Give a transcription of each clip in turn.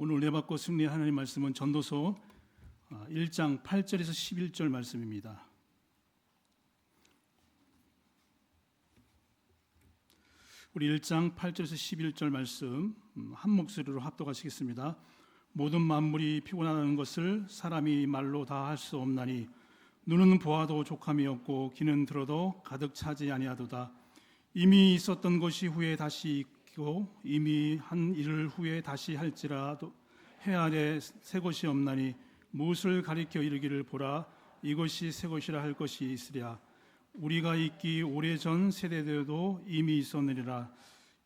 오늘 은혜 받고 승리의 하나님 말씀은 전도서 1장 8절에서 11절 말씀입니다. 우리 1장 8절에서 11절 말씀 한 목소리로 합독하시겠습니다. 모든 만물이 피곤하다는 것을 사람이 말로 다 할 수 없나니 눈은 보아도 족함이 없고 귀는 들어도 가득 차지 아니하도다. 이미 있었던 것이 후에 다시 있고 이미 한 일을 후에 다시 할지라도 해 아래 새 것이 없나니 무엇을 가리켜 이르기를 보라 이것이 새 것이라 할 것이 있으랴. 우리가 있기 오래전 세대들도 이미 있었느니라.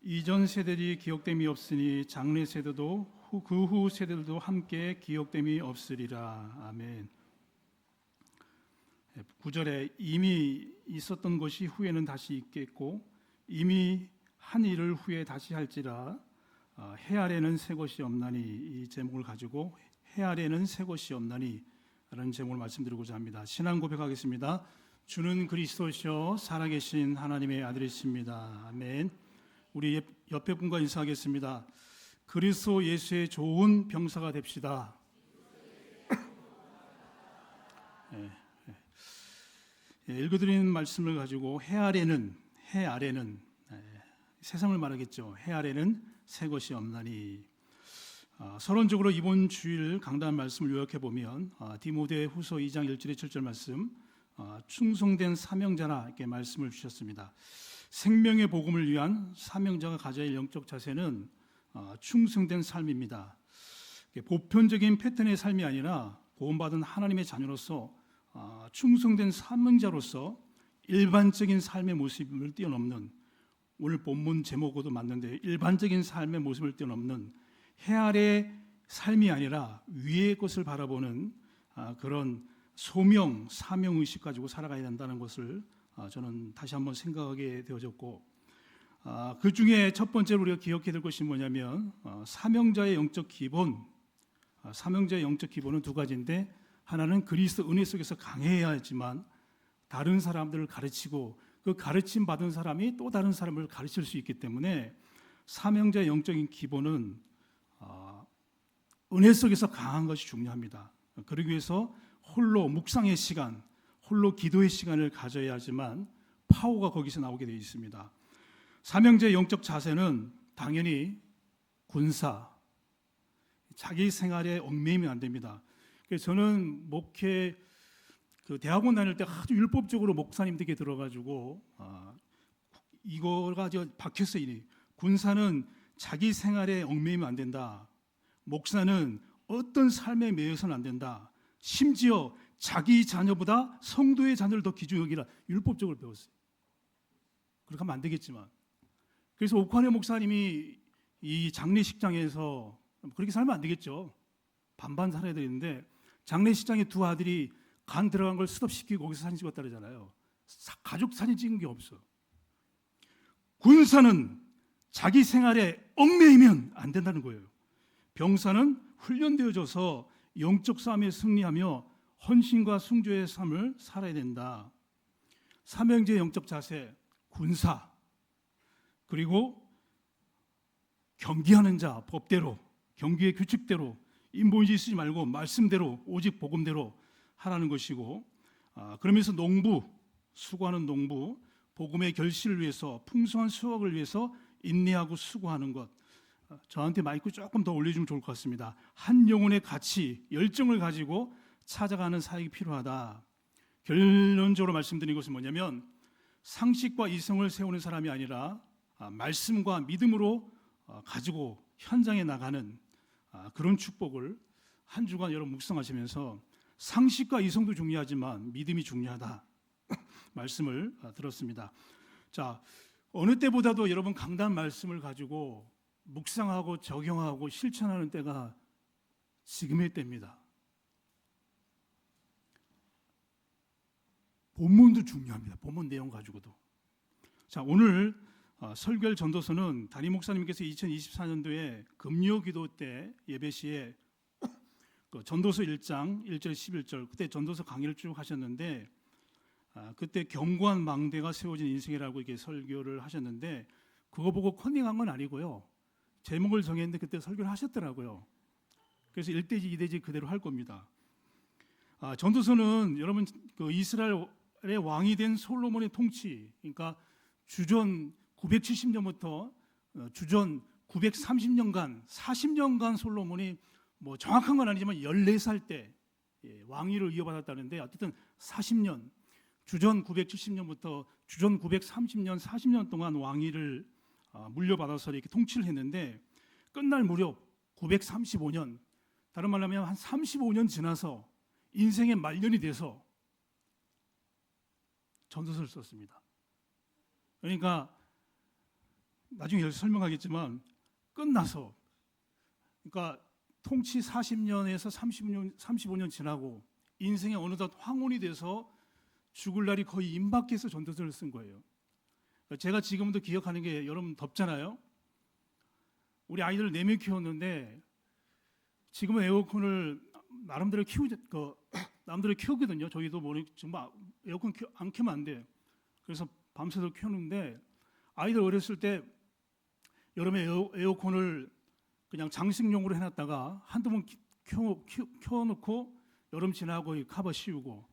이전 세대들이 기억됨이 없으니 장래 세대도 그 후 세대들도 함께 기억됨이 없으리라. 아멘. 9절에 이미 있었던 것이 후에는 다시 있겠고 이미 한 일을 후에 다시 할지라 해 아래는 새 것이 없나니, 이 제목을 가지고 해 아래는 새 것이 없나니 라는 제목을 말씀드리고자 합니다. 신앙 고백하겠습니다. 주는 그리스도시요 살아계신 하나님의 아들이십니다. 아멘. 우리 옆에 분과 인사하겠습니다. 그리스도 예수의 좋은 병사가 됩시다. 읽어드리는 말씀을 가지고 해 아래는 세상을 말하겠죠. 해 아래는 새 것이 없나니. 서론적으로 이번 주일 강단 말씀을 요약해 보면 디모데 후서 2장 1절에 7절 말씀, 충성된 사명자라 이렇게 말씀을 주셨습니다. 생명의 복음을 위한 사명자가 가져야 할 영적 자세는 충성된 삶입니다. 보편적인 패턴의 삶이 아니라 구원받은 하나님의 자녀로서 충성된 사명자로서 일반적인 삶의 모습을 뛰어넘는, 오늘 본문 제목으로도 맞는데 일반적인 삶의 모습을 뛰어넘는 해 아래 삶이 아니라 위의 것을 바라보는 그런 소명, 사명의식 가지고 살아가야 된다는 것을 저는 다시 한번 생각하게 되어졌고, 그 중에 첫 번째로 우리가 기억해야 될 것이 뭐냐면 사명자의 영적 기본, 사명자의 영적 기본은 두 가지인데, 하나는 그리스도 은혜 속에서 강해야 하지만 다른 사람들을 가르치고 그 가르침 받은 사람이 또 다른 사람을 가르칠 수 있기 때문에 사명자의 영적인 기본은 은혜 속에서 강한 것이 중요합니다. 그러기 위해서 홀로 묵상의 시간, 홀로 기도의 시간을 가져야 하지만 파워가 거기서 나오게 되어 있습니다. 사명자의 영적 자세는 당연히 군사, 자기 생활에 얽매이면 안 됩니다. 그래서 저는 목회 대학원 다닐 때 아주 율법적으로 목사님들에게 들어가지고 이거가 박혔어요. 군사는 자기 생활에 얽매이면 안 된다. 목사는 어떤 삶에 매여서는 안 된다. 심지어 자기 자녀보다 성도의 자녀를 더 귀중히 여기라, 율법적으로 배웠어요. 그렇게 하면 안 되겠지만, 그래서 옥환의 목사님이 이 장례식장에서 그렇게 살면 안 되겠죠. 반반 살아야 되는데 장례식장에 두 아들이 간 들어간 걸 스톱시키고 거기서 사진 찍었다 그러잖아요. 가족 사진 찍은 게 없어. 군사는 자기 생활에 얽매이면 안 된다는 거예요. 병사는 훈련되어져서 영적 싸움에 승리하며 헌신과 순교의 삶을 살아야 된다. 사명제의 영적 자세, 군사, 그리고 경기하는 자, 법대로, 경기의 규칙대로, 인본주의 쓰지 말고 말씀대로, 오직 복음대로 하라는 것이고, 그러면서 농부, 수고하는 농부, 복음의 결실을 위해서, 풍성한 수확을 위해서 인내하고 수고하는 것. 저한테 마이크 조금 더 올려주면 좋을 것 같습니다. 한 영혼의 가치, 열정을 가지고 찾아가는 사역이 필요하다. 결론적으로 말씀드린 것은 뭐냐면 상식과 이성을 세우는 사람이 아니라 말씀과 믿음으로 가지고 현장에 나가는 그런 축복을 한 주간 여러분 묵상하시면서 상식과 이성도 중요하지만 믿음이 중요하다 말씀을 들었습니다. 자, 어느 때보다도 여러분 강단 말씀을 가지고 묵상하고 적용하고 실천하는 때가 지금의 때입니다. 본문도 중요합니다. 본문 내용 가지고도. 자, 오늘 설교할 전도서는 담임 목사님께서 2024년도에 금요 기도 때 예배 시에 전도서 1장 1절 11절 그때 전도서 강의를 쭉 하셨는데, 그때 견고한 망대가 세워진 인생이라고 이렇게 설교를 하셨는데, 그거 보고 컨닝한 건 아니고요. 제목을 정했는데 그때 설교를 하셨더라고요. 그래서 1대지 2대지 그대로 할 겁니다. 전도서는 여러분 그 이스라엘의 왕이 된 솔로몬의 통치, 그러니까 주전 970년부터 주전 930년간 40년간 솔로몬이 뭐 정확한 건 아니지만 14살 때 왕위를 이어받았다는데, 어쨌든 40년, 주전 970년부터 주전 930년 40년 동안 왕위를 물려받아서 이렇게 통치를 했는데, 끝날 무렵 935년, 다른 말로 하면 한 35년 지나서 인생의 말년이 돼서 전도서를 썼습니다. 그러니까 나중에 여기서 설명하겠지만 끝나서, 그러니까 통치 40년에서 35년 지나고 인생의 어느덧 황혼이 돼서 죽을 날이 거의 임박해서 전도서를 쓴 거예요. 제가 지금도 기억하는 게, 여러분 덥잖아요. 우리 아이들 4명 키웠는데 지금은 에어컨을 나름대로 키우거든요. 저희도 정말 에어컨 안 켜면 안 돼. 그래서 밤새도록 켜는데, 아이들 어렸을 때 여름에 에어컨을 그냥 장식용으로 해놨다가 한두 번 켜놓고 여름 지나고 커버 씌우고,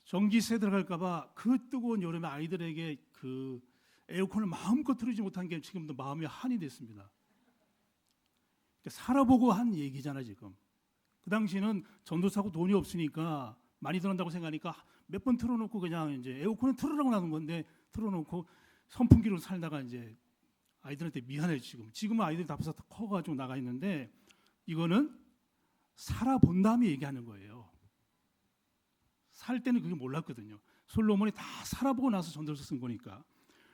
전기세 들어갈까봐 그 뜨거운 여름에 아이들에게 그 에어컨을 마음껏 틀지 못한 게 지금도 마음이 한이 됐습니다. 살아보고 한 얘기잖아요. 지금 그 당시에는 전도사고 돈이 없으니까, 많이 들어간다고 생각하니까 몇 번 틀어놓고 그냥 이제 에어컨은 틀으라고 나눈 건데 틀어놓고 선풍기로 살다가 이제 아이들한테 미안해요. 지금은 아이들이 다 벌써 커가지고 나가 있는데, 이거는 살아본 다음에 얘기하는 거예요. 살 때는 그게 몰랐거든요. 솔로몬이 다 살아보고 나서 전도서 쓴 거니까.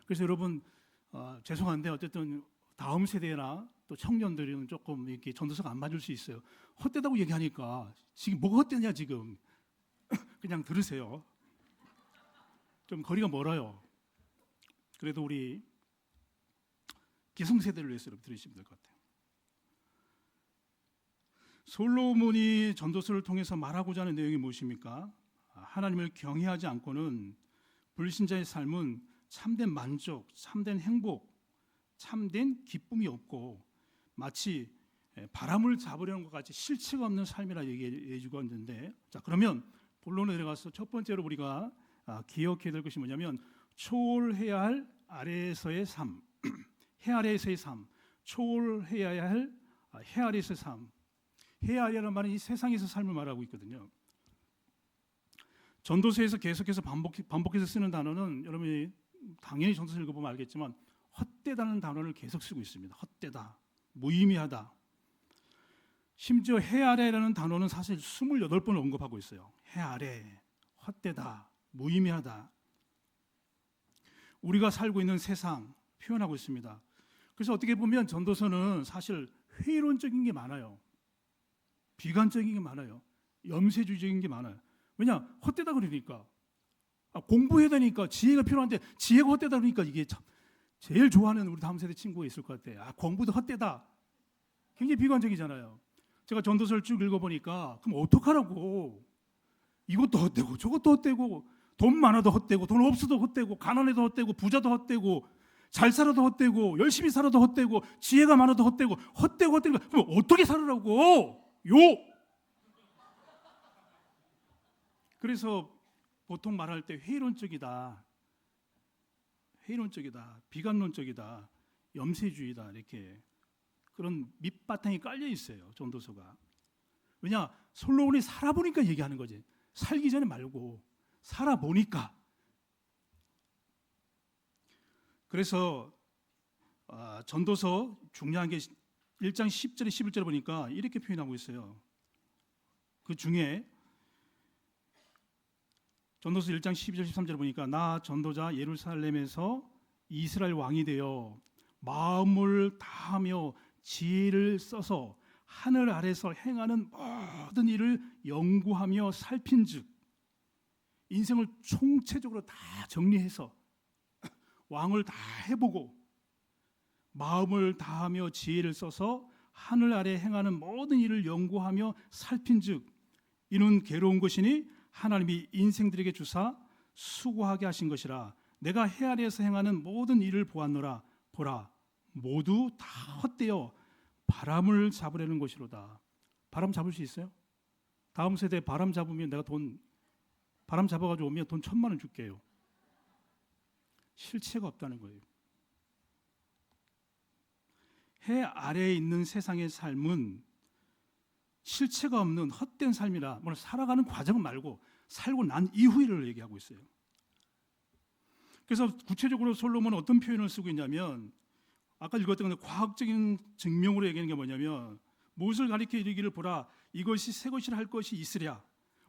그래서 여러분 죄송한데 어쨌든 다음 세대나 또 청년들은 조금 이렇게 전도서가 안 맞을 수 있어요. 헛되다고 얘기하니까 지금 뭐가 헛되냐 지금. 그냥 들으세요. 좀 거리가 멀어요. 그래도 우리 기성세대를 위해서 들으시면 될 것 같아요. 솔로몬이 전도서를 통해서 말하고자 하는 내용이 무엇입니까? 하나님을 경외하지 않고는 불신자의 삶은 참된 만족, 참된 행복, 참된 기쁨이 없고 마치 바람을 잡으려는 것 같이 실체가 없는 삶이라 얘기해 주고 있는데, 자 그러면 본론에 들어가서 첫 번째로 우리가 기억해야 될 것이 뭐냐면, 초월해야 할 아래에서의 삶, 해 아래에서의 삶, 초월해야 할 해 아래에서의 삶. 해 아래라는 말은 이 세상에서 삶을 말하고 있거든요. 전도서에서 계속해서 반복해서 쓰는 단어는, 여러분이 당연히 전도서 읽어보면 알겠지만 헛되다는 단어를 계속 쓰고 있습니다. 헛되다, 무의미하다. 심지어 해 아래라는 단어는 사실 28번을 언급하고 있어요. 해 아래, 헛되다, 무의미하다. 우리가 살고 있는 세상 표현하고 있습니다. 그래서 어떻게 보면 전도서는 사실 회의론적인 게 많아요. 비관적인 게 많아요. 염세주의적인 게 많아요. 왜냐? 헛되다 그러니까. 공부해야 되니까 지혜가 필요한데 지혜가 헛되다 그러니까, 이게 참 제일 좋아하는 우리 다음 세대 친구가 있을 것 같아요. 공부도 헛되다. 굉장히 비관적이잖아요. 제가 전도서를 쭉 읽어보니까 그럼 어떡하라고. 이것도 헛되고 저것도 헛되고, 돈 많아도 헛되고 돈 없어도 헛되고, 가난해도 헛되고 부자도 헛되고, 잘 살아도 헛되고 열심히 살아도 헛되고, 지혜가 많아도 헛되고, 헛되고 그럼 어떻게 살으라고. 그래서 보통 말할 때 회의론적이다, 비관론적이다, 염세주의다, 이렇게 그런 밑바탕이 깔려 있어요. 전도서가. 왜냐? 솔로몬이 살아보니까 얘기하는 거지. 살기 전에 말고 살아보니까. 그래서 전도서 중요한 게 1장 10절에 11절에 보니까 이렇게 표현하고 있어요. 그 중에 전도서 1장 12절 13절에 보니까, 나 전도자 예루살렘에서 이스라엘 왕이 되어 마음을 다하며 지혜를 써서 하늘 아래서 행하는 모든 일을 연구하며 살핀즉, 인생을 총체적으로 다 정리해서 왕을 다 해보고 마음을 다하며 지혜를 써서 하늘 아래 행하는 모든 일을 연구하며 살핀즉, 이는 괴로운 것이니 하나님이 인생들에게 주사 수고하게 하신 것이라. 내가 해 아래에서 행하는 모든 일을 보았노라. 보라, 모두 다 헛되어 바람을 잡으려는 것이로다. 바람 잡을 수 있어요? 다음 세대 바람 잡으면 내가 바람 잡아가지고 오면 돈 1,000만 원 줄게요. 실체가 없다는 거예요. 해 아래에 있는 세상의 삶은 실체가 없는 헛된 삶이라, 물론 살아가는 과정 말고 살고 난 이후를 얘기하고 있어요. 그래서 구체적으로 솔로몬은 어떤 표현을 쓰고 있냐면, 아까 읽었던 건데 과학적인 증명으로 얘기하는 게 뭐냐면, 무엇을 가리켜 이르기를 보라, 이것이 새 것이라 할 것이 있으랴.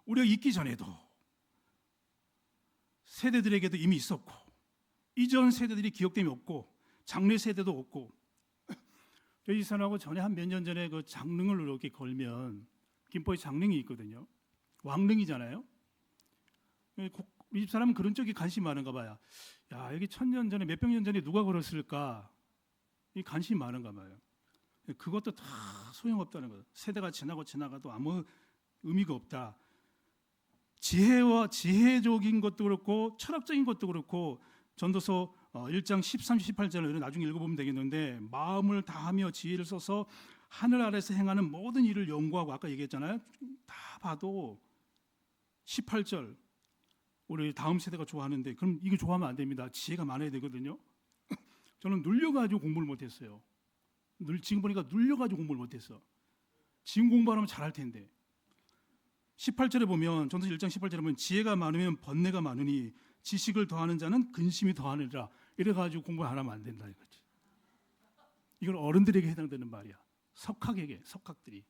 우리가 있기 전에도 세대들에게도 이미 있었고, 이전 세대들이 기억됨이 없고, 장래 세대도 없고. 저희 집사람하고 전에 한 몇 년 전에 그 장릉을 이렇게 걸면, 김포에 장릉이 있거든요. 왕릉이잖아요. 우리 집사람은 그런 쪽에 관심이 많은가 봐요. 야, 여기 1,000년 전에, 몇백 년 전에 누가 걸었을까? 이 관심이 많은가 봐요. 그것도 다 소용없다는 거예요. 세대가 지나가도 아무 의미가 없다. 지혜적인 것도 그렇고 철학적인 것도 그렇고, 전도서 1장 13, 18절을 나중에 읽어보면 되겠는데, 마음을 다하며 지혜를 써서 하늘 아래서 행하는 모든 일을 연구하고, 아까 얘기했잖아요. 다 봐도 18절, 우리 다음 세대가 좋아하는데, 그럼 이거 좋아하면 안 됩니다. 지혜가 많아야 되거든요. 저는 눌려가지고 공부를 못했어요. 지금 보니까 눌려가지고 공부를 못했어. 지금 공부하면 잘할 텐데. 18절에 보면, 전도서 1장 18절에 보면, 지혜가 많으면 번뇌가 많으니 지식을 더하는 자는 근심이 더하느니라. 이래가지고 공부 안 하면 안 된다 이거지. 이건 어른들에게 해당되는 말이야. 석학들이.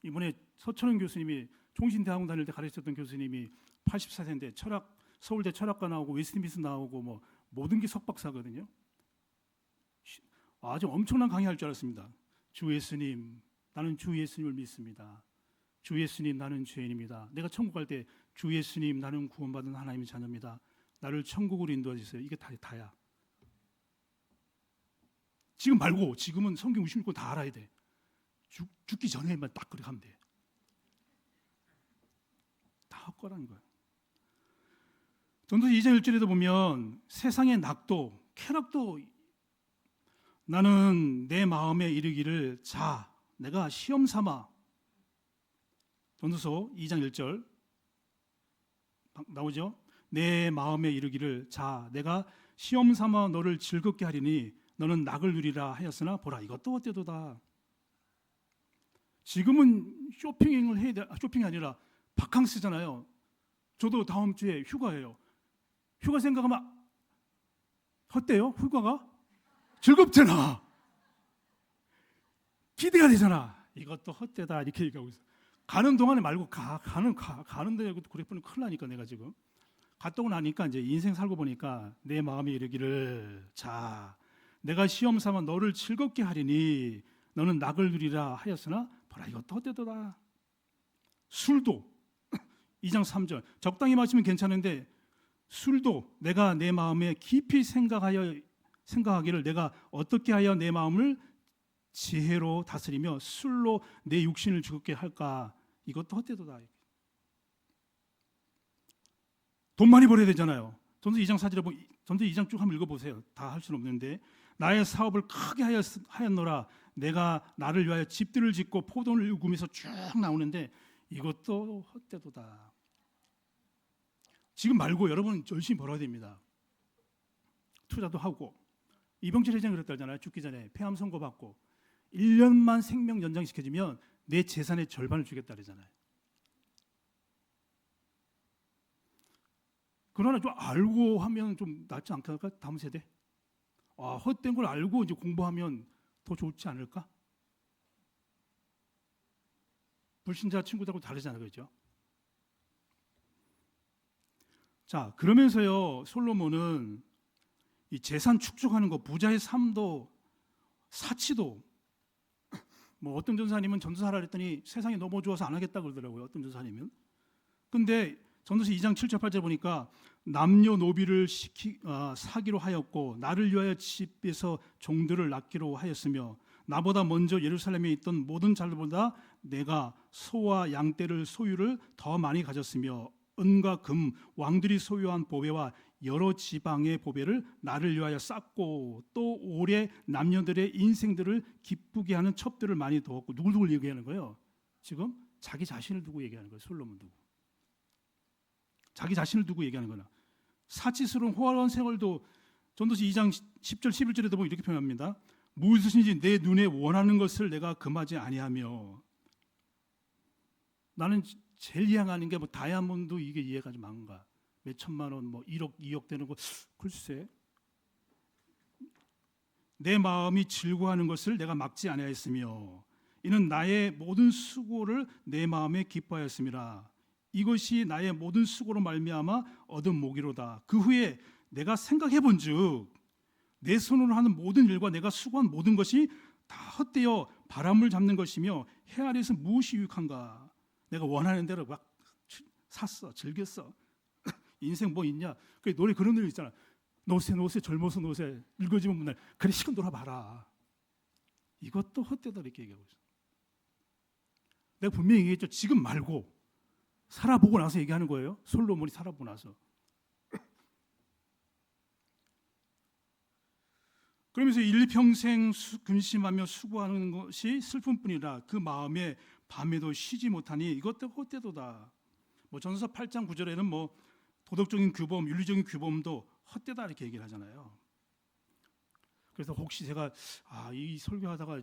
이번에 서천원 교수님이, 총신대학원 다닐 때 가르쳤던 교수님이 84세인데 서울대 철학과 나오고 웨스트민스터 나오고 뭐 모든 게 석박사거든요. 아주 엄청난 강의할 줄 알았습니다. 주 예수님, 나는 주 예수님을 믿습니다. 주 예수님, 나는 죄인입니다. 내가 천국 갈 때 주 예수님, 나는 구원받은 하나님의 자녀입니다. 나를 천국으로 인도해 주세요. 이게 다야. 지금 말고, 지금은 성경 66권 다 알아야 돼. 죽기 전에만 딱 그렇게 하면 돼. 다 헛거라는 거야. 전도서 2장 1절에도 보면, 세상의 낙도, 쾌락도 나는 내 마음에 이르기를 자, 내가 시험 삼아. 전도서 2장 1절 나오죠? 내 마음에 이르기를 자, 내가 시험 삼아 너를 즐겁게 하리니 너는 낙을 누리라 하였으나 보라, 이것도 헛되도다. 지금은 쇼핑을 해야 돼. 쇼핑이 아니라 바캉스잖아요. 저도 다음 주에 휴가예요. 휴가 생각하면 헛돼요? 휴가가? 즐겁잖아. 기대가 되잖아. 이것도 헛되다 이렇게 얘기하고 있어. 가는 동안에 말고 가는데 그래 보면 큰일 나니까. 내가 지금 갔다 오고 나니까 이제 인생 살고 보니까 내 마음에 이르기를 자, 내가 시험 삼아 너를 즐겁게 하리니 너는 낙을 누리라 하였으나 보라, 이것도 헛되도다. 술도 2장 3절 적당히 마시면 괜찮은데, 술도 내가 내 마음에 깊이 생각하기를 내가 어떻게 하여 내 마음을 지혜로 다스리며 술로 내 육신을 즐겁게 할까, 이것도 헛되도다. 돈 많이 벌어야 되잖아요. 전도서 2장 4절에 보면, 전도서 2장 쭉 한번 읽어보세요. 다 할 수는 없는데, 나의 사업을 크게 하였노라. 내가 나를 위하여 집들을 짓고 포도를 우금해서 쭉 나오는데 이것도 헛되도다. 지금 말고 여러분 열심히 벌어야 됩니다. 투자도 하고. 이병철 회장이 그랬다잖아요. 죽기 전에 폐암 선고받고 1년만 생명 연장시켜주면 내 재산의 절반을 주겠다 그러잖아요. 그러나 좀 알고 하면 좀 낫지 않을까? 다음 세대. 헛된 걸 알고 이제 공부하면 더 좋지 않을까? 불신자 친구들하고 다르잖아요, 그렇죠? 자, 그러면서요, 솔로몬은 이 재산 축적하는 거, 부자의 삶도 사치도, 뭐 어떤 전사님은 전도사라 그랬더니 세상이 너무 좋아서 안 하겠다 그러더라고요. 어떤 전사님은. 근데 전도서 2장 7절 8절 보니까 남녀노비를 사기로 하였고 나를 위하여 집에서 종들을 낳기로 하였으며 나보다 먼저 예루살렘에 있던 모든 자들보다 내가 소와 양떼를 소유를 더 많이 가졌으며 은과 금 왕들이 소유한 보배와 여러 지방의 보배를 나를 위하여 쌓고 또 오래 남녀들의 인생들을 기쁘게 하는 첩들을 많이 두었고. 누굴 얘기하는 거예요? 지금 자기 자신을 두고 얘기하는 거예요. 솔로몬 두고. 자기 자신을 두고 얘기하는 거나. 사치스러운 호화로운 생활도 전도서 2장 10절 11절에도 보면 이렇게 표현합니다. 무엇이든지 내 눈에 원하는 것을 내가 금하지 아니하며. 나는 제일 이해하는 게 뭐 다이아몬드 이게 이해가 좀 안 가. 몇 천만 원, 뭐 1억, 2억 되는 거 글쎄. 내 마음이 즐거워하는 것을 내가 막지 아니하였으며 이는 나의 모든 수고를 내 마음에 기뻐하였음이라. 이것이 나의 모든 수고로 말미암아 얻은 목이로다. 그 후에 내가 생각해본즉 내 손으로 하는 모든 일과 내가 수고한 모든 것이 다 헛되어 바람을 잡는 것이며 해 아래에서 무엇이 유익한가. 내가 원하는 대로 막 샀어, 즐겼어. 인생 뭐 있냐? 그 노래 그런 노래 있잖아. 노세 젊어서 노세 읽어지면 문날 그래 시간 돌아봐라. 이것도 헛되다 이렇게 얘기하고 있어. 내가 분명히 얘기했죠. 지금 말고 살아보고 나서 얘기하는 거예요. 솔로몬이 살아보고 나서. 그러면서 일평생 근심하며 수고하는 것이 슬픔뿐이라 그 마음에 밤에도 쉬지 못하니 이것도 헛되도다. 뭐 전서 8장 9절에는 뭐 도덕적인 규범, 윤리적인 규범도 헛되다 이렇게 얘기를 하잖아요. 그래서 혹시 제가 이 설교하다가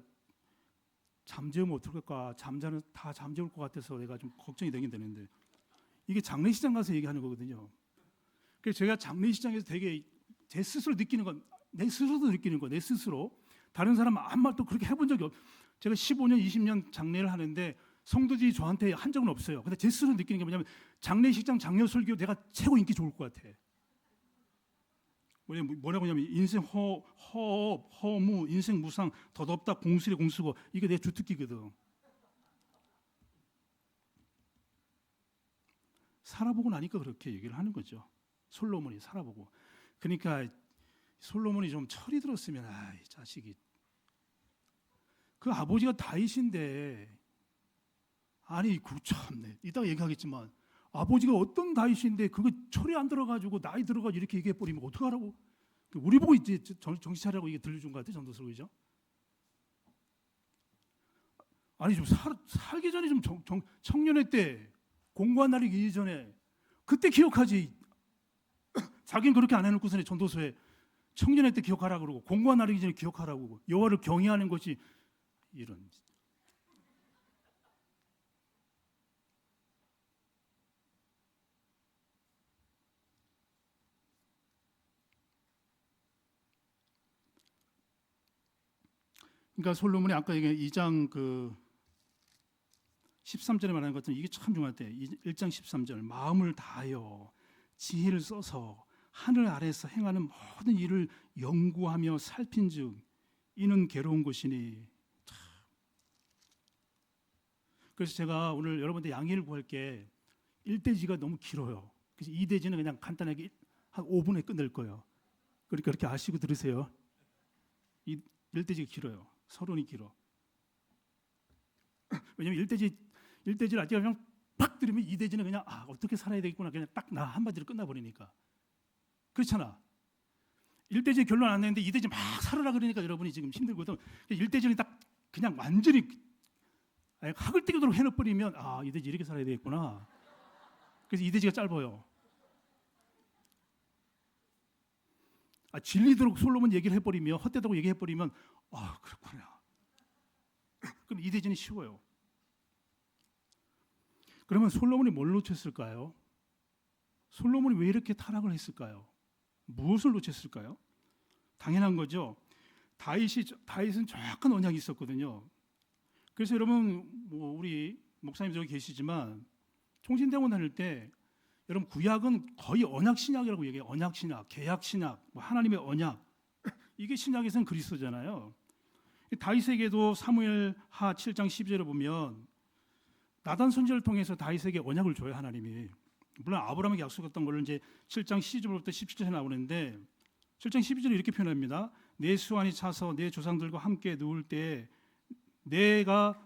잠재우면 어떨까? 다 잠재울 것 같아서 내가 좀 걱정이 되긴 되는데 이게 장례식장 가서 얘기하는 거거든요. 그래서 제가 장례식장에서 되게 제 스스로 느끼는 건 내 스스로도 느끼는 거, 내 스스로 다른 사람 아무 말도 그렇게 해본 적이 없어요. 제가 15년, 20년 장례를 하는데 성도들이 저한테 한 적은 없어요. 근데 제 스스로 느끼는 게 뭐냐면 장례식장 장례 설교 내가 최고 인기 좋을 것 같아. 뭐라고 하냐면 인생 허업, 허무, 인생 무상, 덧없다, 공수래 공수고 이게 내 주특기거든. 살아보고 나니까 그렇게 얘기를 하는 거죠. 솔로몬이 살아보고. 그러니까 솔로몬이 좀 철이 들었으면 이 자식이 그 아버지가 다윗인데 아니 참네 이따가 얘기하겠지만 아버지가 어떤 다윗인데 그거 철이 안 들어가지고 나이 들어가지고 이렇게 얘기해버리면 어떡하라고. 우리 보고 이제 정신 차리라고 이게 들려준 것 같아. 전도서 그죠? 아니 좀 살기 전에 좀 청년회 때 공부한 날이 이전에 그때 기억하지. 자기는 그렇게 안 해놓고서는 전도서에 청년회 때 기억하라고 그러고 공부한 날이기 전에 기억하라고 여호와를 경외하는 것이 이런. 그러니까 솔로몬이 아까 얘기한 2장 13절에 말하는 것처럼 이게 참 중요한데 1장 13절 마음을 다하여 지혜를 써서 하늘 아래에서 행하는 모든 일을 연구하며 살핀즉 이는 괴로운 것이니. 그래서 제가 오늘 여러분들 양해를 구할 게 1대지가 너무 길어요. 그래서 2대지는 그냥 간단하게 한 5분에 끝낼 거예요. 그러니까 그렇게 아시고 들으세요. 1대지가 길어요. 서론이 길어. 왜냐면 1대지를 아직 그냥 팍 들으면 2대지는 그냥 어떻게 살아야 되겠구나 그냥 딱 나 한마디로 끝나버리니까. 그렇잖아. 1대지 결론 안 내는데 2대지 막 살아라 그러니까 여러분이 지금 힘들거든. 1대지는 딱 그냥 완전히 학을 떼기도록 해놓버리면 2대지 이렇게 살아야 되겠구나. 그래서 2대지가 짧아요. 질리도록 솔로몬 얘기를 해버리면 헛되다고 얘기해버리면 그렇구나. 그럼 2대지는 쉬워요. 그러면 솔로몬이 뭘 놓쳤을까요? 솔로몬이 왜 이렇게 타락을 했을까요? 무엇을 놓쳤을까요? 당연한 거죠. 다윗은 정확한 언약이 있었거든요. 그래서 여러분 우리 목사님 저기 계시지만 총신대원 다닐 때 여러분 구약은 거의 언약 신약이라고 얘기해요. 언약 신약, 계약 신약, 하나님의 언약. 이게 신약에서는 그리스도잖아요. 다윗에게도 사무엘하 7장 12절에 보면 나단 선지자를 통해서 다윗에게 언약을 줘요. 하나님이. 물론 아브라함에게 약속했던 걸 이제 7장 12절부터 17절에 나오는데 7장 12절에 이렇게 표현합니다. 내 수완이 차서 내 조상들과 함께 누울 때 내가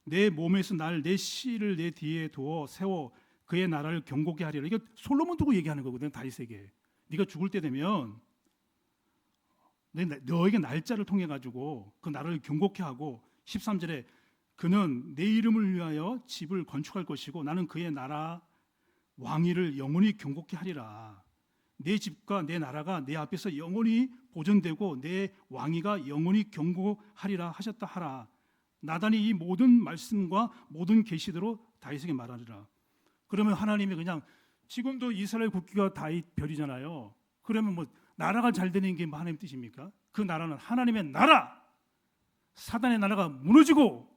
내 몸에서 내 씨를 내 뒤에 두어 세워 그의 나라를 경고케 하리라. 이게 솔로몬 두고 얘기하는 거거든요. 다윗에게. 네가 죽을 때 되면 너에게 날짜를 통해 가지고 그 나라를 경고케 하고 13절에 그는 내 이름을 위하여 집을 건축할 것이고 나는 그의 나라 왕위를 영원히 경고케 하리라. 내 집과 내 나라가 내 앞에서 영원히 보존되고 내 왕위가 영원히 경고하리라 하셨다 하라. 나단이 이 모든 말씀과 모든 계시대로 다윗에게 말하리라. 그러면 하나님이 그냥 지금도 이스라엘 국기가 다윗 별이잖아요. 그러면 뭐 나라가 잘 되는 게 뭐 하나님 뜻입니까? 그 나라는 하나님의 나라, 사단의 나라가 무너지고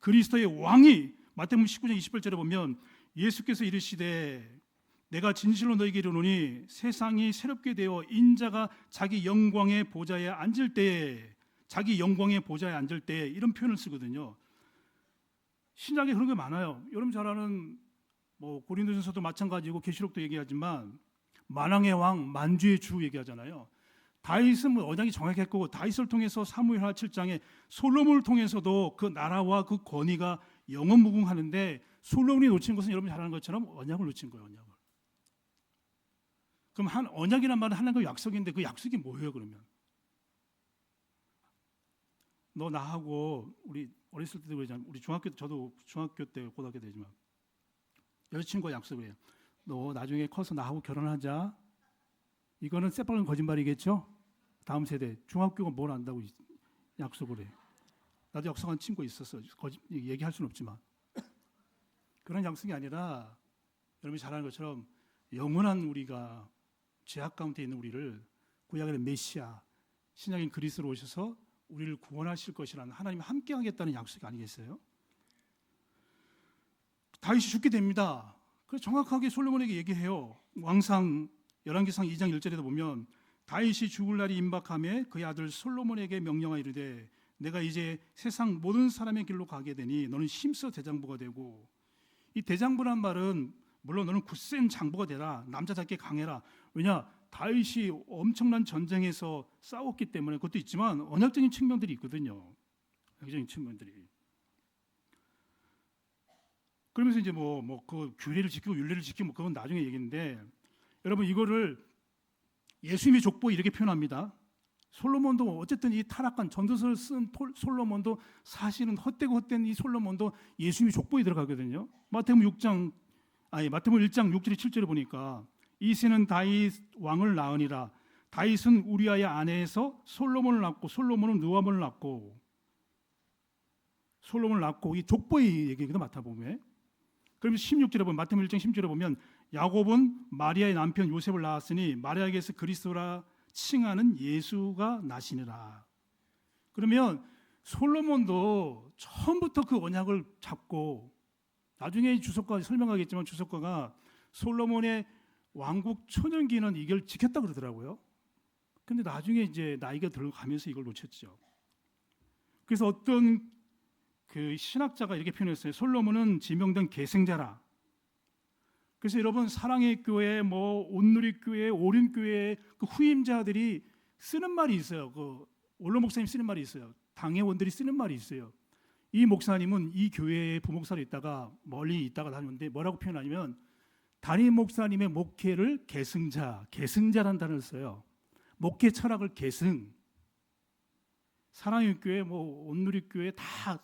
그리스도의 왕이 마태복음 19장 28절에 보면 예수께서 이르시되 내가 진실로 너에게 이르노니 세상이 새롭게 되어 인자가 자기 영광의 보좌에 앉을 때에 자기 영광의 보좌에 앉을 때 이런 표현을 쓰거든요. 신약에 그런 게 많아요. 여러분 잘 아는 뭐 고린도전서도 마찬가지고 계시록도 얘기하지만 만왕의 왕, 만주의 주 얘기하잖아요. 다윗은 뭐 언약이 정확했고 다윗을 통해서 사무엘하 7장에 솔로몬을 통해서도 그 나라와 그 권위가 영원무궁하는데 솔로몬이 놓친 것은 여러분 잘 아는 것처럼 언약을 놓친 거예요. 언약을. 그럼 한 언약이란 말은 하나님과 약속인데 그 약속이 뭐예요 그러면? 너 나하고 우리 어렸을 때도 그러잖아요. 우리 저도 중학교 때 고등학교 때지만 여자친구가 약속을 해요. 너 나중에 커서 나하고 결혼하자. 이거는 새빨간 거짓말이겠죠? 다음 세대 중학교가 뭘 안다고 약속을 해. 나도 약속한 친구 있었어. 얘기할 수는 없지만 그런 약속이 아니라 여러분이 잘 아는 것처럼 영원한 우리가 죄악 가운데 있는 우리를 구약의 메시아 신약인 그리스도로 오셔서 우리를 구원하실 것이라는 하나님이 함께하겠다는 약속이 아니겠어요? 다윗이 죽게 됩니다. 그래서 정확하게 솔로몬에게 얘기해요. 왕상 열왕기상 2장 1절에도 보면 다윗이 죽을 날이 임박하매 그의 아들 솔로몬에게 명령하여 이르되 내가 이제 세상 모든 사람의 길로 가게 되니 너는 힘써 대장부가 되고 이 대장부란 말은 물론 너는 굳센 장부가 되라 남자답게 강해라. 왜냐 다윗이 엄청난 전쟁에서 싸웠기 때문에 그것도 있지만 언약적인 측면들이 있거든요. 언약적인 측면들이. 그러면서 이제 그 규례를 지키고 율례를 지키고 그건 나중에 얘기인데 여러분 이거를 예수님의 족보 이렇게 표현합니다. 솔로몬도 어쨌든 이 타락한 전도서를 쓴 솔로몬도 사실은 헛된 이 솔로몬도 예수님의 족보에 들어가거든요. 마태복음 1장 6절에 7절에 보니까 이새는 다윗 왕을 낳으니라. 다윗은 우리아의 아내에서 솔로몬을 낳고 솔로몬은 르후암을 낳고 이 족보의 얘기거든 마태복음에. 그러면 16절에 보면 마태복음 1장 16절에 보면 야곱은 마리아의 남편 요셉을 낳았으니 마리아에게서 그리스도라 칭하는 예수가 나시니라. 그러면 솔로몬도 처음부터 그 언약을 잡고 나중에 주석가 설명하겠지만 주석가가 솔로몬의 왕국 천연기는 이걸 지켰다 그러더라고요. 근데 나중에 이제 나이가 들어가면서 이걸 놓쳤죠. 그래서 어떤 그 신학자가 이렇게 표현했어요. 솔로몬은 지명된 계승자라. 그래서 여러분 사랑의 교회, 온누리 교회, 오륜 교회 그 후임자들이 쓰는 말이 있어요. 그 원로 목사님 쓰는 말이 있어요. 당회원들이 쓰는 말이 있어요. 이 목사님은 이 교회에 부목사로 있다가 멀리 있다가 다녔는데 뭐라고 표현하냐면 담임 목사님의 목회를 계승자라는 단어를 써요. 목회 철학을 계승. 사랑의 교회, 온누리 교회 다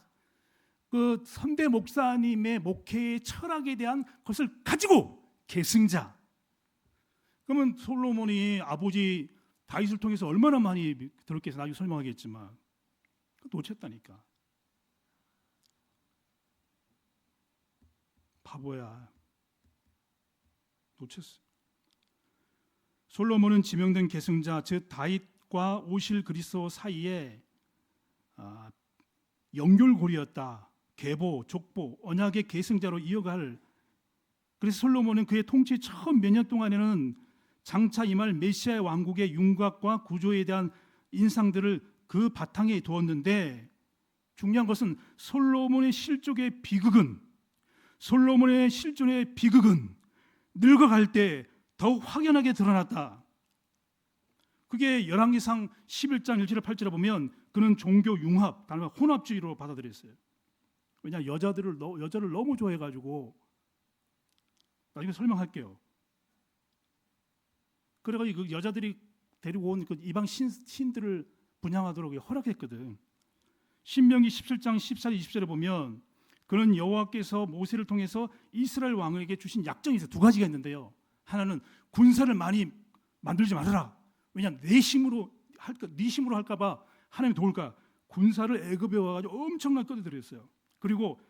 그 선대 목사님의 목회의 철학에 대한 것을 가지고 계승자. 그러면 솔로몬이 아버지 다윗을 통해서 얼마나 많이 들었겠어. 나중에 설명하겠지만 놓쳤다니까. 바보야. 놓쳤어. 솔로몬은 지명된 계승자, 즉 다윗과 오실 그리스도 사이에 연결고리였다. 계보, 족보, 언약의 계승자로 이어갈. 그래서 솔로몬은 그의 통치 처음 몇 년 동안에는 장차 임할 메시아의 왕국의 윤곽과 구조에 대한 인상들을 그 바탕에 두었는데 중요한 것은 솔로몬의 실존의 비극은 늙어갈 때 더욱 확연하게 드러났다. 그게 열왕기상 11장 1절에 8절에 보면 그는 종교 융합, 다른 말 혼합주의로 받아들였어요. 왜냐 여자를 너무 좋아해가지고 나중에 설명할게요. 그래가지고 그 여자들이 데리고 온 그 이방 신들을 분향하도록 허락했거든. 신명기 17장 14절 20절에 보면 그는 여호와께서 모세를 통해서 이스라엘 왕에게 주신 약정이 있어요. 두 가지가 있는데요. 하나는 군사를 많이 만들지 말아라. 왜냐하면 네 힘으로 할까봐 하나님이 도울까. 군사를 애굽에 와가지고 엄청나게 끌어들였어요. 그리고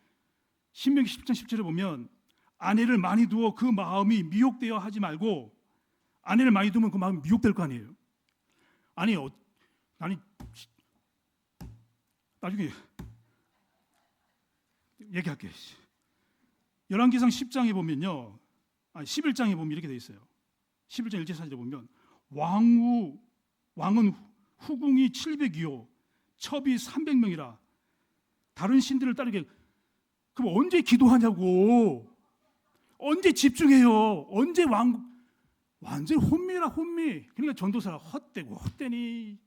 신명기 10장 10절에 보면 아내를 많이 두어 그 마음이 미혹되어 하지 말고, 아내를 많이 두면 그 마음이 미혹될 거 아니에요. 아니 나중에 얘기할게. 열왕기상 10장에 보면요, 11장에 보면 이렇게 돼 있어요. 11장 1절 4절에 보면 왕은 후궁이 700이요 첩이 300명이라 다른 신들을 따르게. 그럼 언제 기도하냐고, 언제 집중해요, 언제 완전 혼미라 혼미. 그러니까 전도사가 헛되고 헛되니.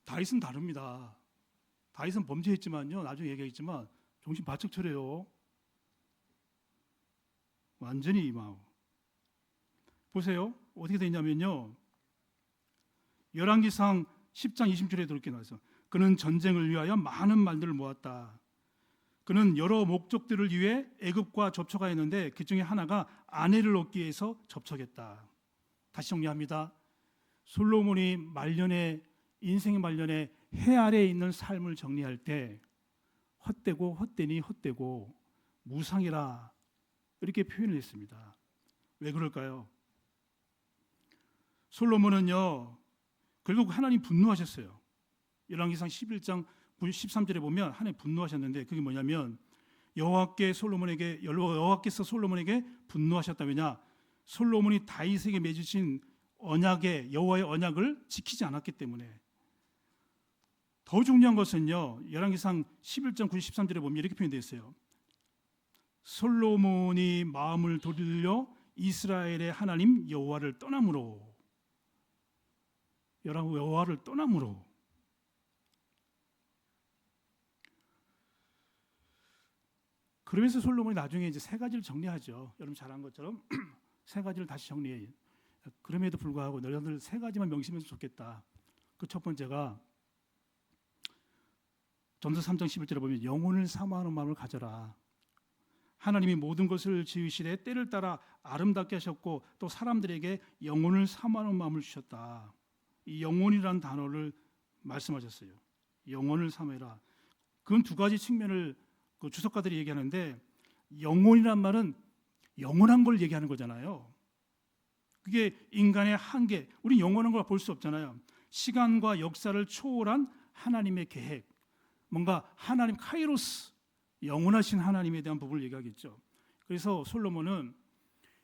다윗은 다릅니다. 다윗은 범죄했지만요, 나중에 얘기했지만 정신 바짝 차려요. 완전히 마음. 보세요, 어떻게 되냐면요, 열왕기상 10장 20절에 그렇게 나와서 그는 전쟁을 위하여 많은 말들을 모았다. 그는 여러 목적들을 위해 애굽과 접촉하였는데 그 중에 하나가 아내를 얻기 위해서 접촉했다. 다시 정리합니다. 솔로몬이 인생의 말년에 해 아래에 있는 삶을 정리할 때 헛되고 헛되니 헛되고 무상이라 이렇게 표현을 했습니다. 왜 그럴까요? 솔로몬은요, 결국 하나님 분노하셨어요. 열왕기상 11장 13절에 보면 하나님 분노하셨는데 그게 뭐냐면 여호와께서 솔로몬에게 분노하셨다. 왜냐? 솔로몬이 다윗에게 맺으신 언약의 여호와의 언약을 지키지 않았기 때문에. 더 중요한 것은요, 열왕기상 11장 93절에 보면 이렇게 표현되어 있어요. 솔로몬이 마음을 돌려 이스라엘의 하나님 여호와를 떠남으로. 여호와를 떠남으로. 그러면서 솔로몬이 나중에 이제 세 가지를 정리하죠. 여러분 잘 한 것처럼 세 가지를 다시 정리해요. 그럼에도 불구하고 너희들 세 가지만 명심해서 좋겠다. 그 첫 번째가 전서 3장 11절에 보면 영혼을 사모하는 마음을 가져라. 하나님이 모든 것을 지으시되 때를 따라 아름답게 하셨고 또 사람들에게 영혼을 사모하는 마음을 주셨다. 이 영혼이라는 단어를 말씀하셨어요. 영혼을 사모해라. 그건 두 가지 측면을 그 주석가들이 얘기하는데, 영혼이란 말은 영원한 걸 얘기하는 거잖아요. 그게 인간의 한계, 우리 영원한 걸 볼 수 없잖아요. 시간과 역사를 초월한 하나님의 계획, 뭔가 하나님 카이로스, 영원하신 하나님에 대한 부분을 얘기하겠죠. 그래서 솔로몬은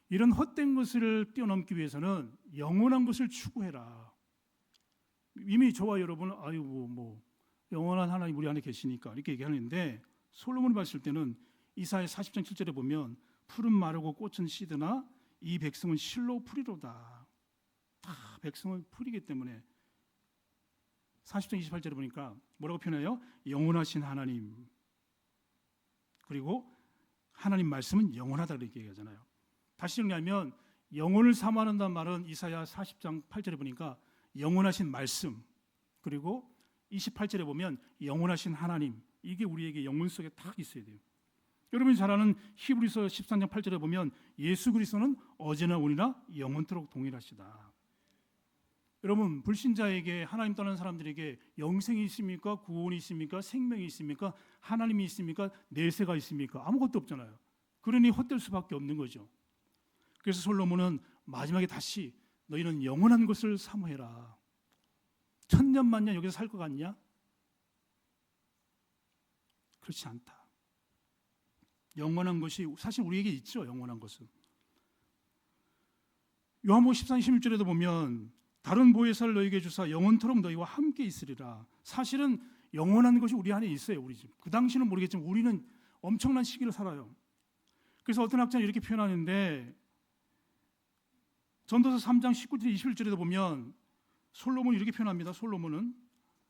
이런 헛된 것을 뛰어넘기 위해서는 영원한 것을 추구해라. 이미 저와 여러분은 뭐 영원한 하나님 우리 안에 계시니까 이렇게 얘기하는데, 솔로몬이 봤을 때는 이사야 40장 7절에 보면 푸른 마르고 꽃은 시드나 이 백성은 실로 풀이로다. 다 백성은 풀이기 때문에 40장 28절에 보니까 뭐라고 표현해요? 영원하신 하나님, 그리고 하나님 말씀은 영원하다 이렇게 얘기하잖아요. 다시 정리하면 영혼을 사모한다는 말은 이사야 40장 8절에 보니까 영원하신 말씀, 그리고 28절에 보면 영원하신 하나님, 이게 우리에게 영혼 속에 딱 있어야 돼요. 여러분이 잘 아는 히브리서 13장 8절에 보면 예수 그리스도는 어제나 오늘이나 영원토록 동일하시다. 여러분, 불신자에게, 하나님 떠난 사람들에게 영생이 있습니까? 구원이 있습니까? 생명이 있습니까? 하나님이 있습니까? 내세가 있습니까? 아무것도 없잖아요. 그러니 헛될 수밖에 없는 거죠. 그래서 솔로몬은 마지막에 다시 너희는 영원한 것을 사모해라. 천년 만년 여기서 살 것 같냐? 그렇지 않다. 영원한 것이 사실 우리에게 있죠. 영원한 것은. 요한복음 14장 16절에도 보면 다른 보혜사를 너희에게 주사 영원토록 너희와 함께 있으리라. 사실은 영원한 것이 우리 안에 있어요. 우리 집. 그 당시는 모르겠지만 우리는 엄청난 시기를 살아요. 그래서 어떤 학자는 이렇게 표현하는데, 전도서 3장 19절 21절에도 보면 솔로몬이 이렇게 표현합니다. 솔로몬은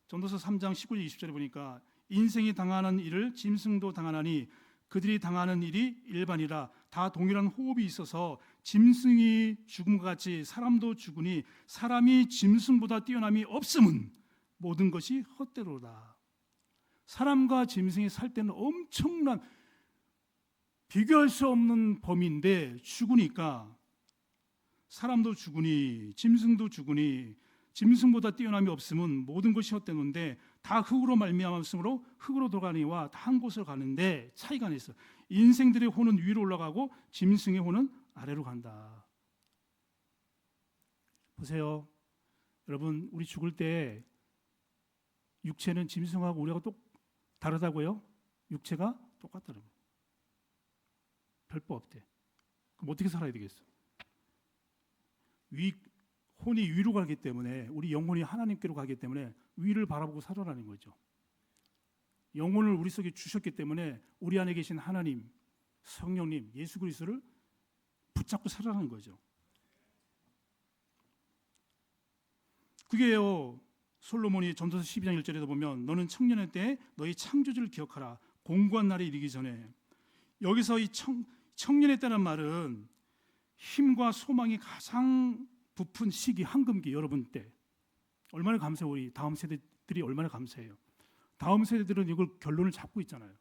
전도서 3장 19절 20절에 보니까 인생이 당하는 일을 짐승도 당하나니 그들이 당하는 일이 일반이라. 다 동일한 호흡이 있어서 짐승이 죽음과 같이 사람도 죽으니 사람이 짐승보다 뛰어남이 없음은 모든 것이 헛되로다. 사람과 짐승이 살 때는 엄청난 비교할 수 없는 범위인데 죽으니까 사람도 죽으니 짐승도 죽으니 짐승보다 뛰어남이 없음은 모든 것이 헛되는데 다 흙으로 말미암았으므로 흙으로 돌아가니와 다 한 곳으로 가는데 차이가 있어. 인생들의 혼은 위로 올라가고 짐승의 혼은 아래로 간다. 보세요, 여러분, 우리 죽을 때 육체는 짐승하고 우리하고 다르다고요? 육체가 똑같다는 거. 별거 없대. 그럼 어떻게 살아야 되겠어? 혼이 위로 가기 때문에, 우리 영혼이 하나님께로 가기 때문에 위를 바라보고 살아라는 거죠. 영혼을 우리 속에 주셨기 때문에 우리 안에 계신 하나님, 성령님, 예수 그리스도를 붙잡고 살아라는 거죠. 그게요, 솔로몬이 전도서 12장 1절에도 보면 너는 청년의 때에 너희 창조주를 기억하라. 공고한 날이 이르기 전에. 여기서 이 청년의 때란 말은 힘과 소망이 가장 부푼 시기, 황금기, 여러분 때. 얼마나 감사해요. 우리 다음 세대들이 얼마나 감사해요. 다음 세대들은 이걸 결론을 잡고 있잖아요.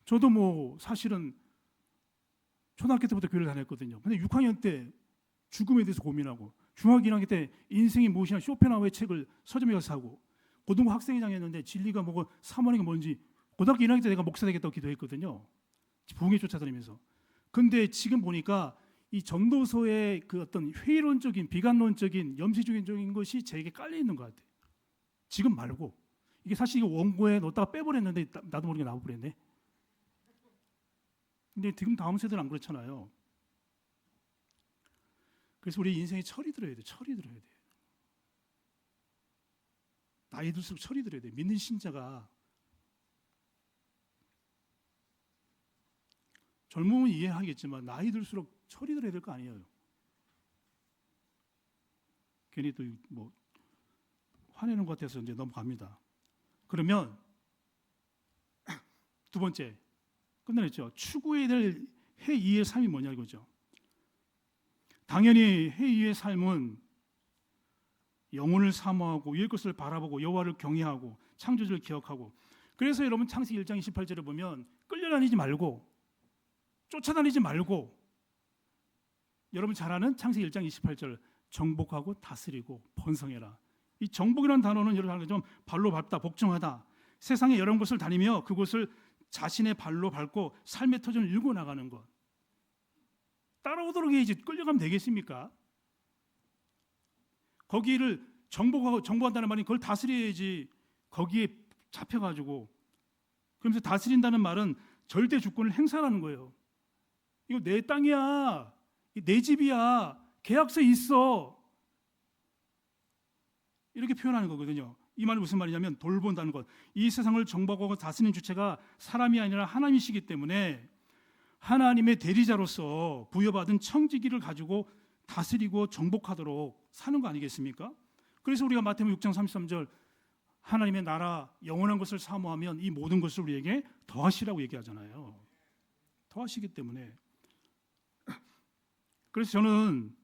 저도 뭐 사실은 초등학교 때부터 교회를 다녔거든요. 근데 6학년 때 죽음에 대해서 고민하고, 중학교 1학년 때 인생이 무엇이냐 쇼펜하우어의 책을 서점에 가서 사고, 고등부 학생회장 했는데 진리가 뭐고 사모님이 뭔지 고등학교 1학년 때 내가 목사 되겠다고 기도했거든요. 부흥에 쫓아다니면서. 근데 지금 보니까 이 전도서의 그 어떤 회의론적인, 비관론적인, 염세적인 것이 제게 깔려 있는 것 같아요. 지금 말고. 이게 사실 이거 원고에 넣었다가 빼버렸는데 나도 모르게 나와버렸네. 근데 지금 다음 세대는 안 그렇잖아요. 그래서 우리 인생에 철이 들어야 돼. 철이 들어야 돼. 나이 들수록 철이 들어야 돼. 믿는 신자가. 젊으면 이해하겠지만 나이 들수록 철이 들어야 될 거 아니에요. 괜히 또 뭐 화내는 것 같아서 이제 넘어갑니다. 그러면 두 번째 끝내냈죠. 추구해야 될 해 2의 삶이 뭐냐 이거죠. 당연히 해 2의 삶은 영혼을 사모하고 위의 것을 바라보고 여호와를 경외하고 창조주를 기억하고. 그래서 여러분 창세기 1장 28절에 보면 끌려다니지 말고 쫓아다니지 말고, 여러분 잘 아는 창세기 1장 28절 정복하고 다스리고 번성해라. 이 정복이라는 단어는 여러분 알겠지만 발로 밟다, 복종하다. 세상의 여러 곳을 다니며 그곳을 자신의 발로 밟고 삶의 터전을 일궈 나가는 것. 따라오도록 해야지 끌려가면 되겠습니까? 거기를 정복한다는 말이 그걸 다스려야지. 거기에 잡혀가지고. 그러면서 다스린다는 말은 절대 주권을 행사하는 거예요. 이거 내 땅이야, 내 집이야, 계약서에 있어, 이렇게 표현하는 거거든요. 이 말은 무슨 말이냐면 돌본다는 것. 이 세상을 정복하고 다스리는 주체가 사람이 아니라 하나님이시기 때문에 하나님의 대리자로서 부여받은 청지기를 가지고 다스리고 정복하도록 사는 거 아니겠습니까? 그래서 우리가 마태복음 6장 33절 하나님의 나라 영원한 것을 사모하면 이 모든 것을 우리에게 더하시라고 얘기하잖아요. 더하시기 때문에. 그래서 저는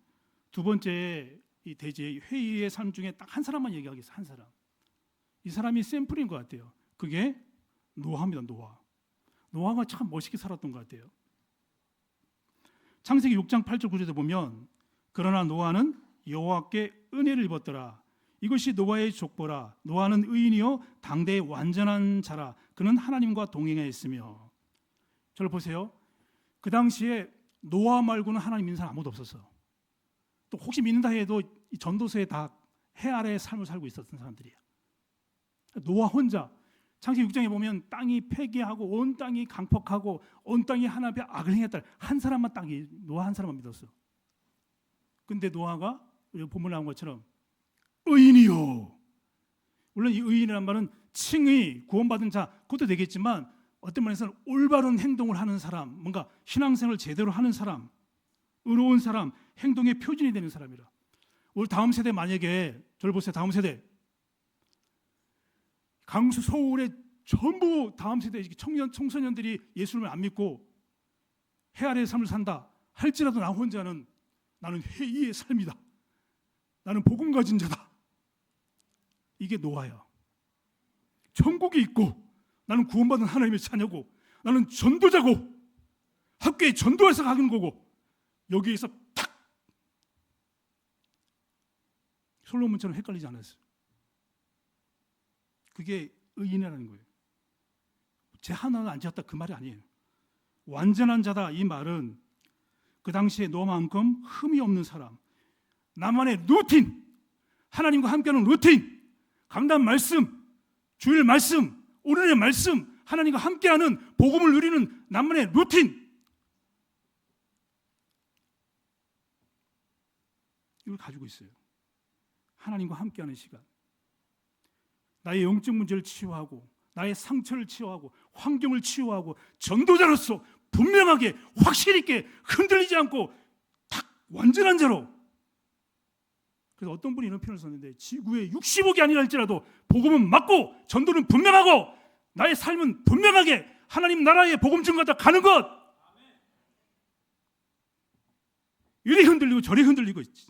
두 번째 이 대제 회의의 삶 중에 딱 한 사람만 얘기하겠어요. 한 사람. 이 사람이 샘플인 것 같아요. 그게 노아입니다. 노아가 참 멋있게 살았던 것 같아요. 창세기 6장 8절 9절에 보면 그러나 노아는 여호와께 은혜를 입었더라. 이것이 노아의 족보라. 노아는 의인이요 당대의 완전한 자라. 그는 하나님과 동행하였으며. 저를 보세요. 그 당시에 노아 말고는 하나님 믿는 사람 아무도 없었어. 또 혹시 믿는다 해도 이 전도서에 다 해 아래의 삶을 살고 있었던 사람들이야. 노아 혼자. 창세기 6장에 보면 땅이 폐기하고 온 땅이 강폭하고 온 땅이 하나님 앞에 악을 행했다. 한 사람만 노아 한 사람만 믿었어. 근데 노아가 우리 본문에 나온 것처럼 의인이요. 물론 이 의인이라는 말은 칭의, 구원받은 자 그것도 되겠지만 어떤 면에서는 올바른 행동을 하는 사람, 뭔가 신앙생활을 제대로 하는 사람, 의로운 사람, 행동의 표준이 되는 사람이라. 우리 다음 세대 만약에 저를 보세요. 다음 세대 강수 서울에 전부 다음 세대 청소년들이 예수를 안 믿고 해 아래의 삶을 산다 할지라도 나 혼자는 나는 회의의 삶이다. 나는 복음 가진 자다. 이게 노아야. 천국이 있고 나는 구원받은 하나님의 자녀고 나는 전도자고 학교에 전도해서 가는 거고 여기에서 탁 솔로몬처럼 헷갈리지 않았어요. 그게 의인이라는 거예요. 제 하나는 안 지었다 그 말이 아니에요. 완전한 자다 이 말은 그 당시에 너만큼 흠이 없는 사람, 나만의 루틴, 하나님과 함께하는 루틴, 강단 말씀, 주일 말씀, 오늘의 말씀, 하나님과 함께하는 복음을 누리는 나만의 루틴, 이걸 가지고 있어요. 하나님과 함께하는 시간, 나의 영적 문제를 치유하고 나의 상처를 치유하고 환경을 치유하고 전도자로서 분명하게 확실히 있게 흔들리지 않고 딱 완전한 자로. 그래서 어떤 분이 이런 표현을 썼는데 지구에 60억이 아니라 할지라도 복음은 맞고 전도는 분명하고 나의 삶은 분명하게 하나님 나라의 복음 증거다 가는 것. 이리 흔들리고 저리 흔들리고 있지.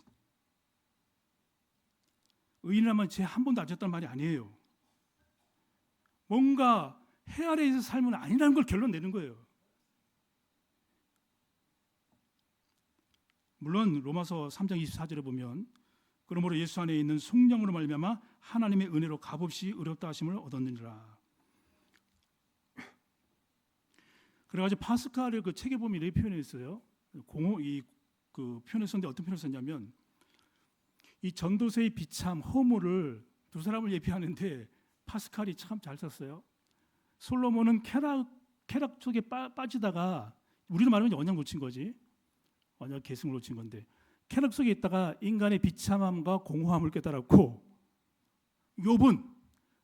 의인이라면 죄 한 번도 안 졌단 말이 아니에요. 뭔가 해 아래에서 삶은 아니라는 걸 결론 내는 거예요. 물론 로마서 3장 24절에 보면 그러므로 예수 안에 있는 성령으로 말미암아 하나님의 은혜로 값없이 의롭다 하심을 얻었느니라. 그래가지고 파스칼의 그 책에 보면 이렇게 표현했어요. 그 표현을 썼는데 어떤 표현을 썼냐면 이 전도서의 비참 허물을 두 사람을 예표하는데 파스칼이 참 잘 썼어요. 솔로몬은 쾌락 속에 빠지다가 우리로 말하면 언약 놓친 거지. 언약 계승을 놓친 건데 쾌락 속에 있다가 인간의 비참함과 공허함을 깨달았고 욥은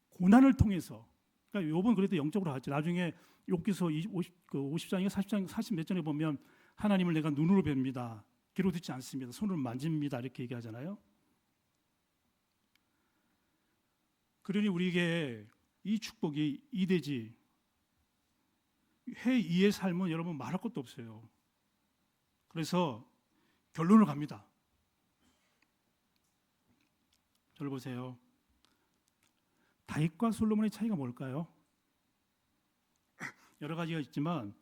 고난을 통해서 그러니까 욥은 그래도 영적으로 갔죠. 나중에 욥기서 50장인가 40장 40몇 장에 보면 하나님을 내가 눈으로 뵙니다. 귀로 듣지 않습니다. 손으로 만집니다. 이렇게 얘기하잖아요. 그러니 우리에게 이 축복이 이대지 해 2의 삶은 여러분 말할 것도 없어요. 그래서 결론을 갑니다. 저를 보세요. 다윗과 솔로몬의 차이가 뭘까요? 여러 가지가 있지만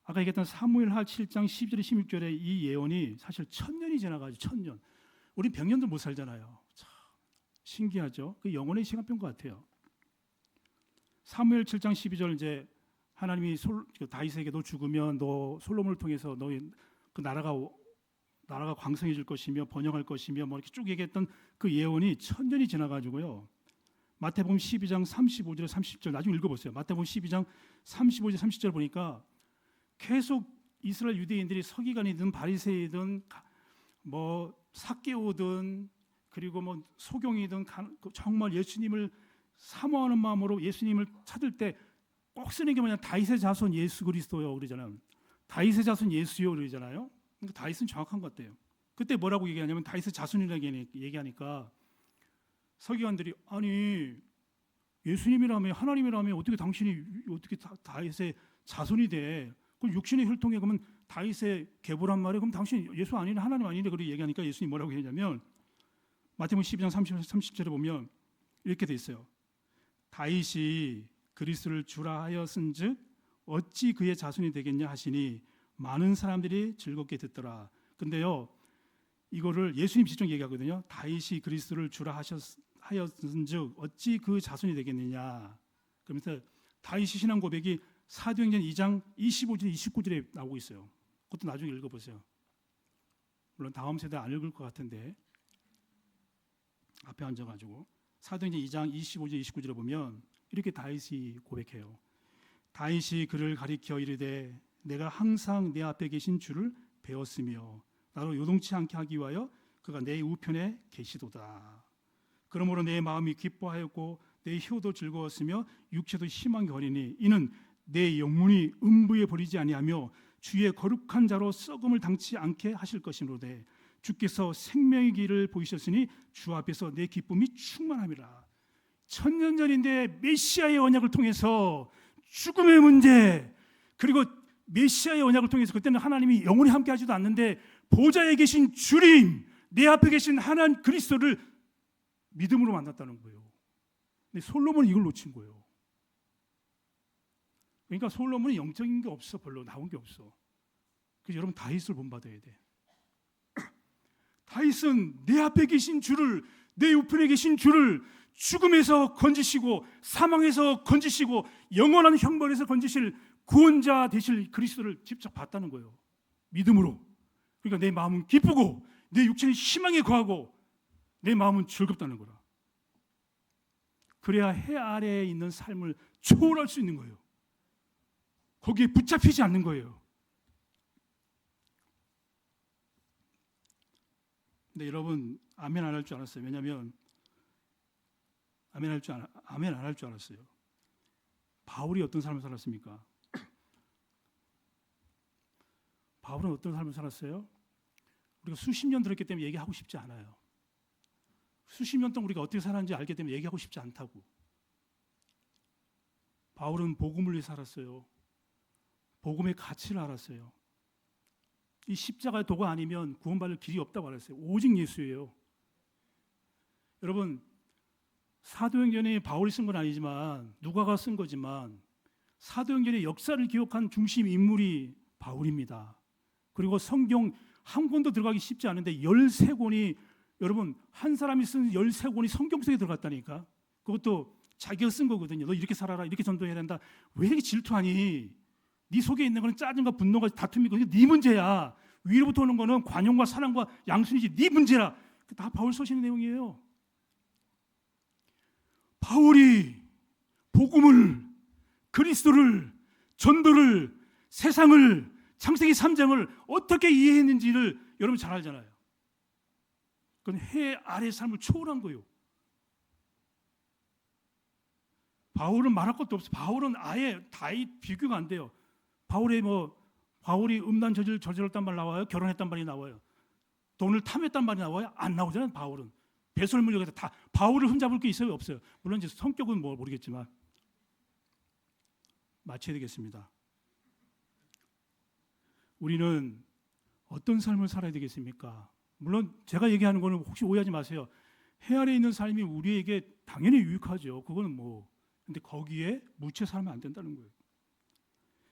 아까 얘기했던 사무엘하 7장 12절에 16절에 이 예언이 사실 1000년이 지나가지고 1000년. 우리 100년도 못 살잖아요. 참 신기하죠. 그 영혼의 시간표인 것 같아요. 사무엘 7장 12절 이제 하나님이 다윗에게 너 죽으면 너 솔로몬을 통해서 너의 그 나라가 광성해질 것이며 번영할 것이며 뭐 이렇게 쭉 얘기했던 그 예언이 1000년이 지나가지고요. 마태복음 12장 35절 30절 나중에 읽어보세요. 마태복음 12장 35절 30절 보니까 계속 이스라엘 유대인들이 서기관이든 바리새이든 뭐 삭개오든 그리고 뭐 소경이든 정말 예수님을 사모하는 마음으로 예수님을 찾을 때 꼭 쓰는 게 뭐냐 다윗의 자손 예수 그리스도요 그러잖아요. 다윗의 자손 예수요 그러잖아요. 그러니까 다윗은 정확한 것 같아요. 그때 뭐라고 얘기하냐면 다윗의 자손이라고 얘기하니까 서기관들이 아니 예수님이라며 하나님이라며 어떻게 당신이 어떻게 다윗의 자손이 돼? 그럼 육신의 혈통에 그러면 다윗의 계보란 말이에요. 그럼 당신 예수 아니네 하나님 아니네 그렇게 얘기하니까 예수님 뭐라고 얘기하냐면 마태복음 12장 30절에 보면 이렇게 돼 있어요. 다윗이 그리스도를 주라 하였은즉 어찌 그의 자손이 되겠냐 하시니 많은 사람들이 즐겁게 듣더라. 근데요 이거를 예수님 직접 얘기하거든요. 다윗이 그리스도를 주라 하였은즉 어찌 그 자손이 되겠느냐. 그러면서 다윗의 신앙 고백이 사도행전 2장 25절 29절에 나오고 있어요. 그것도 나중에 읽어보세요. 물론 다음 세대 안 읽을 것 같은데 앞에 앉아가지고 사도행전 2장 25절 29절에 보면 이렇게 다윗이 고백해요. 다윗이 그를 가리켜 이르되 내가 항상 내 앞에 계신 주를 배웠으며 나로 요동치 않게 하기 위하여 그가 내 우편에 계시도다. 그러므로 내 마음이 기뻐하였고 내 혀도 즐거웠으며 육체도 희망이 거리니 이는 내 영혼이 음부에 버리지 아니하며 주의 거룩한 자로 썩음을 당치 않게 하실 것이로되 주께서 생명의 길을 보이셨으니 주 앞에서 내 기쁨이 충만함이라. 천년 전인데 메시아의 언약을 통해서 죽음의 문제, 그리고 메시아의 언약을 통해서 그때는 하나님이 영원히 함께 하지도 않는데 보좌에 계신 주님, 내 앞에 계신 하나님 그리스도를 믿음으로 만났다는 거예요. 근데 솔로몬은 이걸 놓친 거예요. 그러니까 솔로몬은 영적인 게 없어. 별로 나온 게 없어. 그래서 여러분 다윗을 본받아야 돼. 다윗은 내 앞에 계신 주를, 내 우편에 계신 주를 죽음에서 건지시고 사망에서 건지시고 영원한 형벌에서 건지실 구원자 되실 그리스도를 직접 봤다는 거예요. 믿음으로. 그러니까 내 마음은 기쁘고 내 육체는 희망에 거하고 내 마음은 즐겁다는 거라. 그래야 해 아래에 있는 삶을 초월할 수 있는 거예요. 거기에 붙잡히지 않는 거예요. 근데 여러분 아멘 안 할 줄 알았어요. 왜냐하면 아멘 안 할 줄 알았어요. 바울이 어떤 삶을 살았습니까? 바울은 어떤 삶을 살았어요? 우리가 수십 년 들었기 때문에 얘기하고 싶지 않아요. 수십 년 동안 우리가 어떻게 살았는지 알기 때문에 얘기하고 싶지 않다고. 바울은 복음을 위해 살았어요. 복음의 가치를 알았어요. 이 십자가의 도가 아니면 구원받을 길이 없다고 알았어요. 오직 예수예요. 여러분 사도행전에 바울이 쓴 건 아니지만 누가가 쓴 거지만 사도행전의 역사를 기억한 중심 인물이 바울입니다. 그리고 성경 한 권도 들어가기 쉽지 않은데 13권이 여러분 한 사람이 쓴 13권이 성경 속에 들어갔다니까. 그것도 자기가 쓴 거거든요. 너 이렇게 살아라, 이렇게 전도해야 된다. 왜 이렇게 질투하니? 네 속에 있는 거는 짜증과 분노가 다툼이고 네 문제야. 위로부터 오는 거는 관용과 사랑과 양순이지 네 문제라. 다 바울 서신의 내용이에요. 바울이 복음을, 그리스도를, 전도를, 세상을, 창세기 3장을 어떻게 이해했는지를 여러분 잘 알잖아요. 그건 해 아래 삶을 초월한 거예요. 바울은 말할 것도 없어. 바울은 아예 다윗 비교가 안 돼요. 바울이 음란 저질렀단 말 나와요? 결혼했단 말이 나와요? 돈을 탐했단 말이 나와요? 안 나오잖아요. 바울은 배설물력에서 다 바울을 흠잡을 게 있어요? 없어요? 물론 이제 성격은 뭐 모르겠지만 마쳐야 되겠습니다. 우리는 어떤 삶을 살아야 되겠습니까? 물론 제가 얘기하는 거는 혹시 오해하지 마세요. 해 아래에 있는 삶이 우리에게 당연히 유익하죠. 그거는 뭐 근데 거기에 묻혀 살면 안 된다는 거예요.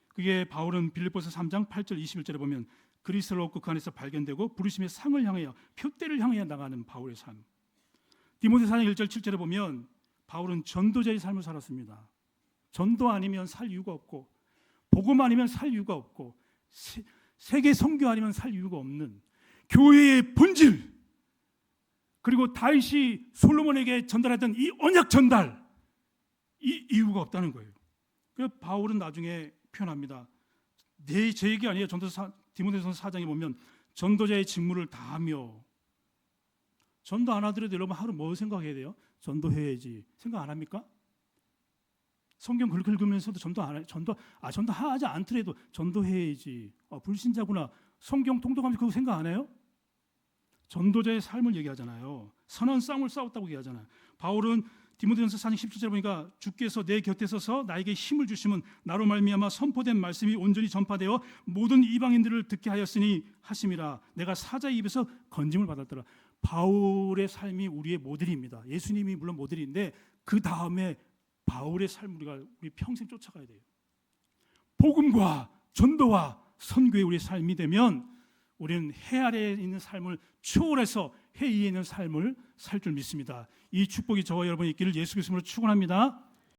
그게 바울은 빌립보서 3장 8절 21절에 보면 그리스도로 그 안에서 발견되고 부르심의 상을 향하여 표대를 향하여 나가는 바울의 삶. 디모데 4장 1절 7절에 보면 바울은 전도자의 삶을 살았습니다. 전도 아니면 살 이유가 없고 복음 아니면 살 이유가 없고 세계 선교 아니면 살 이유가 없는 교회의 본질, 그리고 다윗이 솔로몬에게 전달했던 이 언약 전달, 이 이유가 없다는 거예요. 그래서 바울은 나중에 표현합니다. 제 얘기 아니에요. 디모데전서 4장에 보면 전도자의 직무를 다하며. 전도 안 하더라도 여러분 하루 뭐 생각해야 돼요? 전도해야지. 생각 안 합니까? 성경 긁으면서도 전도하지 않더라도 전도해야지. 불신자구나. 성경 통독하면서 그거 생각 안 해요? 전도자의 삶을 얘기하잖아요. 선한 싸움을 싸웠다고 얘기하잖아요. 바울은 디모데전서 4장 17절에 보니까 주께서 내 곁에 서서 나에게 힘을 주시면 나로 말미암아 선포된 말씀이 온전히 전파되어 모든 이방인들을 듣게 하였으니 하심이라. 내가 사자의 입에서 건짐을 받았더라. 바울의 삶이 우리의 모델입니다. 예수님이 물론 모델인데 그 다음에 바울의 삶을 우리 평생 쫓아가야 돼요. 복음과 전도와 선교의 우리의 삶이 되면 우리는 해 아래에 있는 삶을 초월해서 해 위에 있는 삶을 살 줄 믿습니다. 이 축복이 저와 여러분이 있기를 예수 그리스도로 축원합니다.